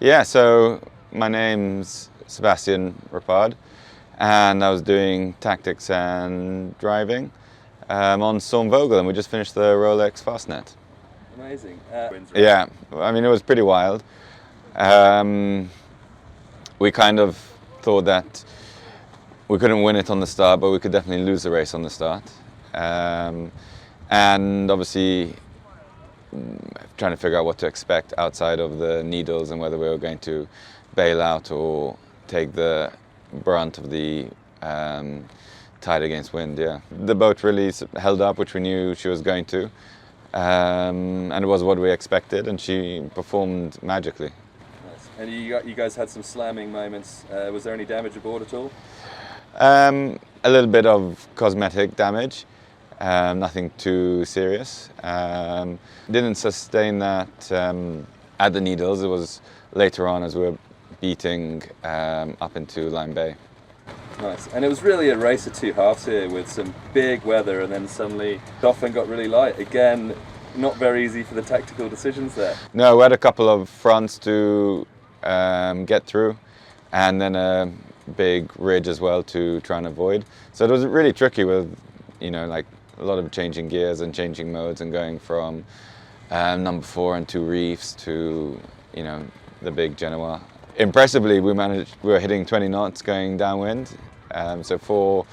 Yeah, so my name's Sebastian Rapard, and I was doing tactics and driving on Stormvogel, and we just finished the Rolex Fastnet. Amazing. Yeah, I mean, it was pretty wild. We kind of thought that we couldn't win it on the start, but we could definitely lose the race on the start. And obviously, trying to figure out what to expect outside of the needles and whether we were going to bail out or take the brunt of the tide against wind. Yeah, the boat really held up, which we knew she was going to, and it was what we expected, and she performed magically. Nice. And you guys had some slamming moments. Was there any damage aboard at all? A little bit of cosmetic damage. Nothing too serious. Didn't sustain that at the needles. It was later on as we were beating up into Lime Bay. Nice. And it was really a race of two halves here with some big weather, and then suddenly Dolphin got really light. Again, not very easy for the tactical decisions there. No, we had a couple of fronts to get through, and then a big ridge as well to try and avoid. So it was really tricky with, like a lot of changing gears and changing modes and going from number 4 and 2 reefs to, the big Genoa. Impressively, we were hitting 20 knots going downwind. So for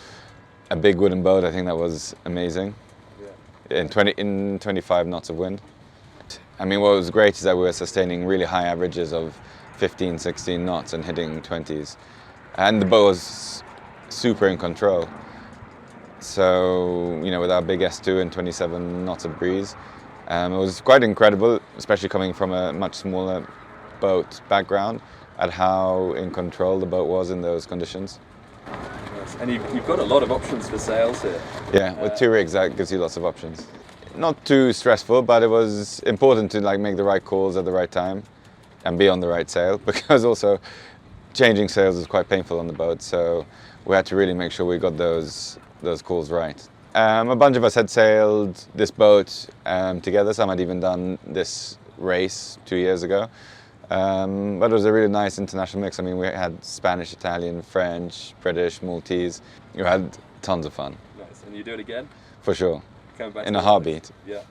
a big wooden boat, I think that was amazing. Yeah. In 25 knots of wind. I mean, what was great is that we were sustaining really high averages of 15, 16 knots and hitting 20s. And the boat was super in control. So, with our big S2 and 27 knots of breeze, it was quite incredible, especially coming from a much smaller boat background, at how in control the boat was in those conditions. Yes. And you've got a lot of options for sails here. Yeah, with 2 rigs that gives you lots of options. Not too stressful, but it was important to make the right calls at the right time and be on the right sail, because also changing sails is quite painful on the boat, so we had to really make sure we got those calls right. A bunch of us had sailed this boat together. Some had even done this race 2 years ago. But it was a really nice international mix. I mean, we had Spanish, Italian, French, British, Maltese. We had tons of fun. Nice. And you do it again? For sure. Coming back in a heartbeat. Yeah.